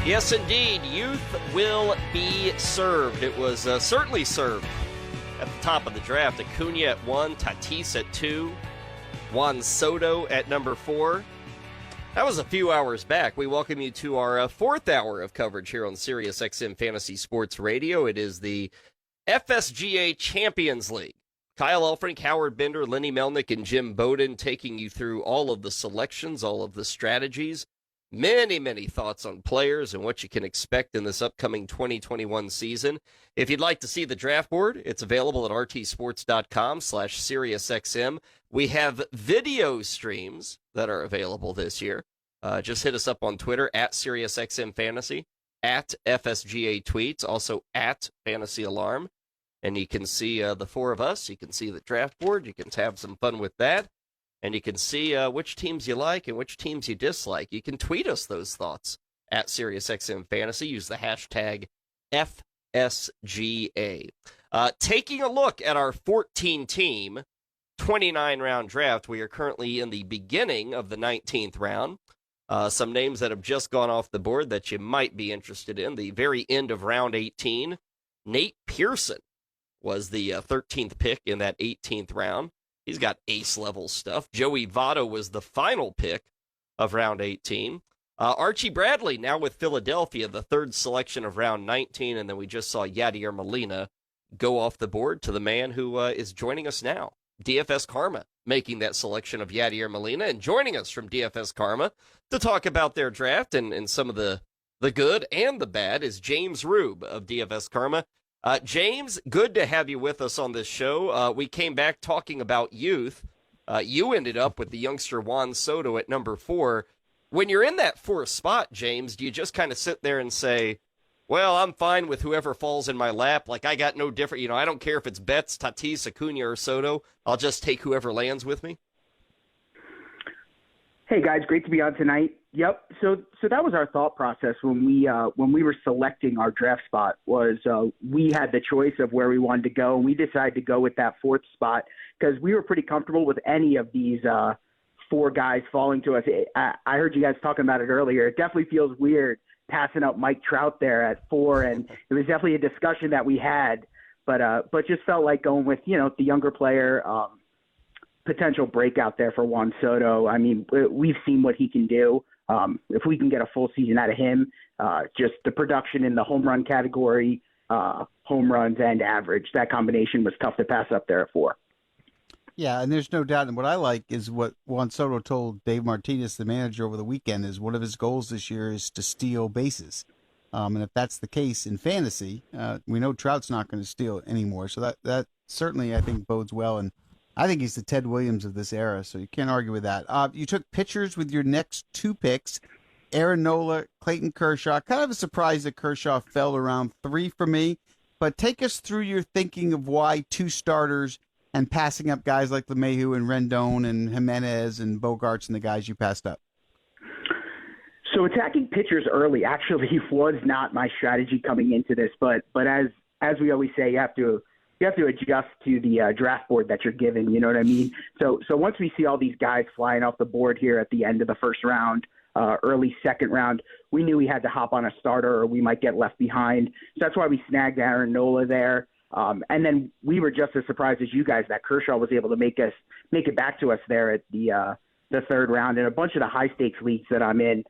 Yes, indeed. Youth will be served. It was certainly served at the top of the draft. Acuna at 1, Tatis at 2, Juan Soto at number 4. That was a few hours back. We welcome you to our fourth hour of coverage here on SiriusXM Fantasy Sports Radio. It is the FSGA Champions League. Kyle Elfrink, Howard Bender, Lenny Melnick, and Jim Bowden taking you through all of the selections, all of the strategies, many thoughts on players and what you can expect in this upcoming 2021 season. If you'd like to see the draft board, it's available at rtsports.com/SiriusXM. We have video streams that are available this year. Just hit us up on Twitter at SiriusXM Fantasy, at FSGA Tweets, also at Fantasy Alarm. And you can see the four of us. You can see the draft board. You can have some fun with that. And you can see which teams you like and which teams you dislike. You can tweet us those thoughts at SiriusXM Fantasy. Use the hashtag FSGA. Taking a look at our 14-team, 29-round draft, we are currently in the beginning of the 19th round. Some names that have just gone off the board that you might be interested in. The very end of round 18, Nate Pearson was the 13th pick in that 18th round. He's got ace-level stuff. Joey Votto was the final pick of round 18. Archie Bradley, now with Philadelphia, the third selection of round 19. And then we just saw Yadier Molina go off the board to the man who is joining us now, DFS Karma, making that selection of Yadier Molina. And joining us from DFS Karma to talk about their draft and some of the good and the bad is James Rube of DFS Karma. James, good to have you with us on this show. We came back talking about youth. You ended up with the youngster Juan Soto at number 4. When you're in that fourth spot, James, do you just kind of sit there and say, well, I'm fine with whoever falls in my lap. Like, I got no different, I don't care if it's Betts, Tatis, Acuna, or Soto. I'll just take whoever lands with me. Hey guys, great to be on tonight. Yep. So that was our thought process when we were selecting our draft spot. Was we had the choice of where we wanted to go, and we decided to go with that fourth spot because we were pretty comfortable with any of these four guys falling to us. I heard you guys talking about it earlier. It definitely feels weird passing up Mike Trout there at 4, and it was definitely a discussion that we had. But just felt like going with the younger player. Potential breakout there for Juan Soto. I mean, we've seen what he can do. If we can get a full season out of him, just the production in the home run category, home runs and average, that combination was tough to pass up there at 4. Yeah, and there's no doubt. And what I like is what Juan Soto told Dave Martinez, the manager, over the weekend, is one of his goals this year is to steal bases. And if that's the case in fantasy, we know Trout's not going to steal anymore. So that certainly, I think, bodes well. And I think he's the Ted Williams of this era, so you can't argue with that. You took pitchers with your next 2 picks, Aaron Nola, Clayton Kershaw. Kind of a surprise that Kershaw fell around 3 for me, but take us through your thinking of why 2 starters and passing up guys like LeMahieu and Rendon and Jimenez and Bogarts and the guys you passed up. So attacking pitchers early actually was not my strategy coming into this, but as we always say, you have to adjust to the draft board that you're given. You know what I mean? So once we see all these guys flying off the board here at the end of the first round, early second round, we knew we had to hop on a starter or we might get left behind. So that's why we snagged Aaron Nola there. And then we were just as surprised as you guys that Kershaw was able to make it back to us there at the third round. In a bunch of the high stakes leagues that I'm in,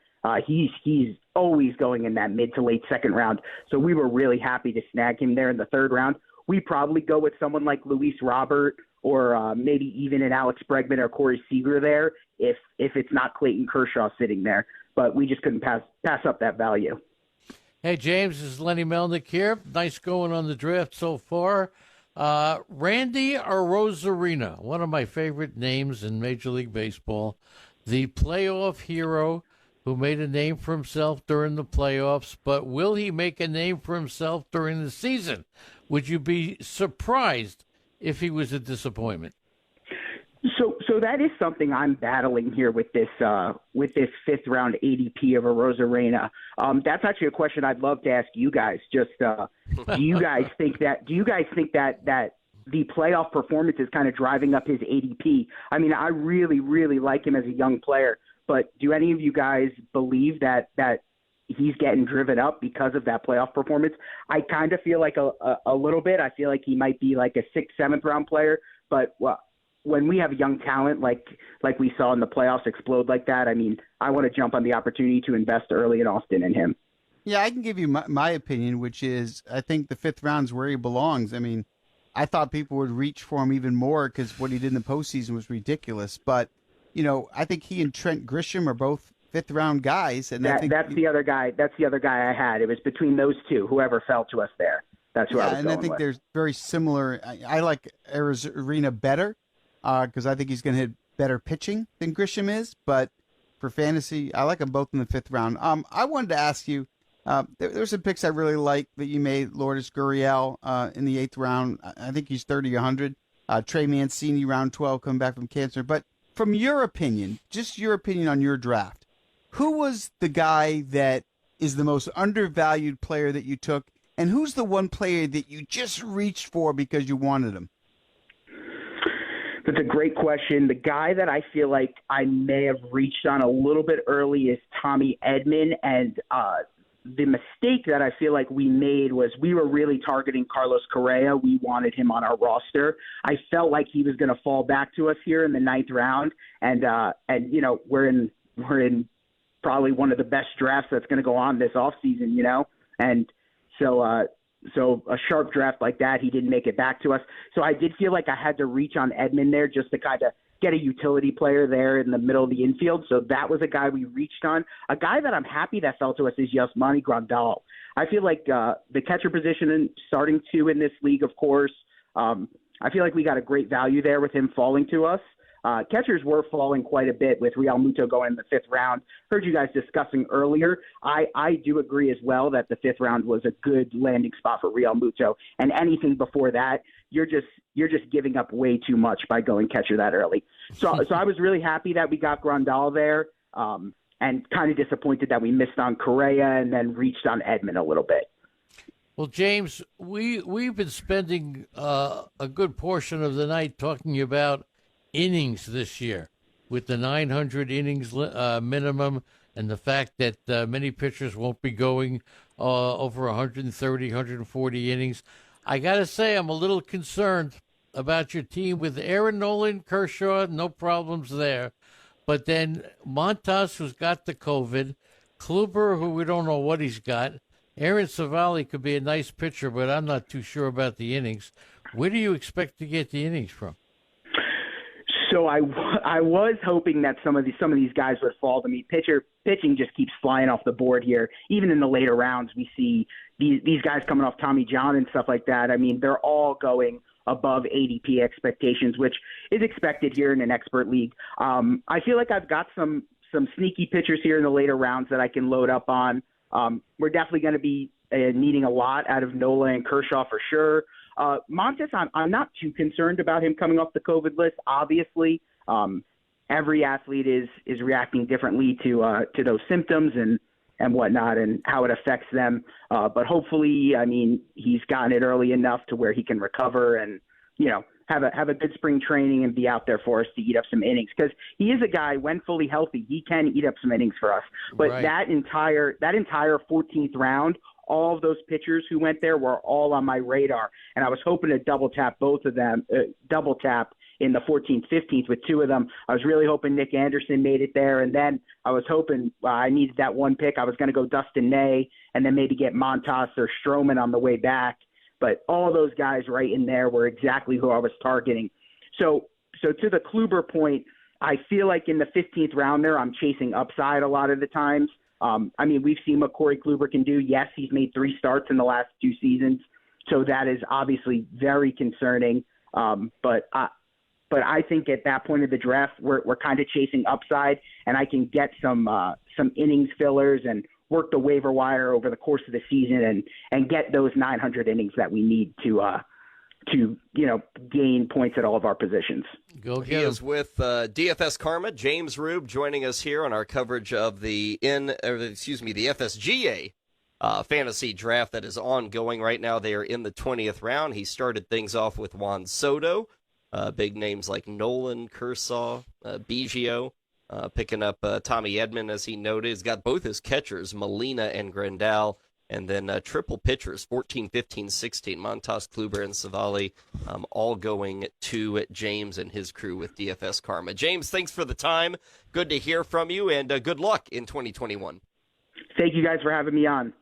he's always going in that mid to late second round. So we were really happy to snag him there in the third round. We probably go with someone like Luis Robert or maybe even an Alex Bregman or Corey Seager there if it's not Clayton Kershaw sitting there. But we just couldn't pass up that value. Hey, James, this is Lenny Melnick here. Nice going on the draft so far. Randy Arozarena, one of my favorite names in Major League Baseball, the playoff hero who made a name for himself during the playoffs, but will he make a name for himself during the season? Would you be surprised if he was a disappointment? So that is something I'm battling here with this fifth round ADP of Arozarena. That's actually a question I'd love to ask you guys. Just do you guys think that the playoff performance is kind of driving up his ADP? I mean, I really, really like him as a young player, but do any of you guys believe that he's getting driven up because of that playoff performance. I kind of feel like a little bit. I feel like he might be like a 6th, 7th round player, but when we have young talent like we saw in the playoffs explode like that, I mean, I want to jump on the opportunity to invest early and often in him. Yeah, I can give you my opinion, which is I think the 5th round's where he belongs. I mean, I thought people would reach for him even more because what he did in the postseason was ridiculous. But, I think he and Trent Grisham are both 5th round guys. And that's the other guy. That's the other guy I had. It was between those two, whoever fell to us there. That's who I was going with. And I think they're very similar. I like Arozarena better because I think he's going to hit better pitching than Grisham is. But for fantasy, I like them both in the 5th round. I wanted to ask you, there's some picks I really like that you made. Lourdes Gurriel in the 8th round. I think he's 30-100. Trey Mancini, round 12, coming back from cancer. But from your opinion, just your opinion on your draft, who was the guy that is the most undervalued player that you took, and who's the one player that you just reached for because you wanted him? That's a great question. The guy that I feel like I may have reached on a little bit early is Tommy Edmond, and the mistake that I feel like we made was we were really targeting Carlos Correa. We wanted him on our roster. I felt like he was going to fall back to us here in the 9th round, and we're in probably one of the best drafts that's going to go on this offseason, and so a sharp draft like that, he didn't make it back to us. So I did feel like I had to reach on Edmond there just to kind of get a utility player there in the middle of the infield. So that was a guy we reached on. A guy that I'm happy that fell to us is Monty Grandall. I feel like the catcher position and starting 2 in this league, of course, I feel like we got a great value there with him falling to us. Catchers were falling quite a bit with Real Muto going in the 5th round. Heard you guys discussing earlier. I do agree as well that the 5th round was a good landing spot for Real Muto. And anything before that, you're just giving up way too much by going catcher that early. So I was really happy that we got Grandal there, and kind of disappointed that we missed on Correa and then reached on Edmond a little bit. Well, James, we've been spending a good portion of the night talking about innings this year with the 900 innings minimum and the fact that many pitchers won't be going over 130, 140 innings. I got to say, I'm a little concerned about your team with Aaron Nolan, Kershaw, no problems there. But then Montas, who's got the COVID, Kluber, who we don't know what he's got. Aaron Savali could be a nice pitcher, but I'm not too sure about the innings. Where do you expect to get the innings from? So I was hoping that some of these guys would fall to me. Pitching just keeps flying off the board here. Even in the later rounds, we see these guys coming off Tommy John and stuff like that. I mean, they're all going above ADP expectations, which is expected here in an expert league. I feel like I've got some sneaky pitchers here in the later rounds that I can load up on. We're definitely going to be needing a lot out of Nola and Kershaw for sure. Montes, I'm not too concerned about him coming off the COVID list. Obviously, every athlete is reacting differently to those symptoms and whatnot and how it affects them. But hopefully, I mean, he's gotten it early enough to where he can recover and, have a good spring training and be out there for us to eat up some innings. Because he is a guy, when fully healthy, he can eat up some innings for us. But right. that entire 14th round, all of those pitchers who went there were all on my radar. And I was hoping to double tap both of them, in the 14th, 15th with 2 of them. I was really hoping Nick Anderson made it there. And then I was hoping I needed that one pick. I was going to go Dustin May and then maybe get Montas or Stroman on the way back. But all those guys right in there were exactly who I was targeting. So to the Kluber point, I feel like in the 15th round there, I'm chasing upside a lot of the times. I mean, we've seen what Corey Kluber can do. Yes, he's made 3 starts in the last 2 seasons, so that is obviously very concerning. But I think at that point of the draft, we're kind of chasing upside, and I can get some innings fillers and work the waiver wire over the course of the season and get those 900 innings that we need to gain points at all of our positions. He is with DFS Karma, JRueb, joining us here on our coverage of the FSGA fantasy draft that is ongoing right now. They are in the 20th round. He started things off with Juan Soto, big names like Nolan, Kershaw, Biggio. picking up Tommy Edmond, as he noted. He's got both his catchers, Molina and Grandal, and then triple pitchers, 14, 15, 16, Montas, Kluber, and Savali, all going to James and his crew with DFS Karma. James, thanks for the time. Good to hear from you, and good luck in 2021. Thank you guys for having me on.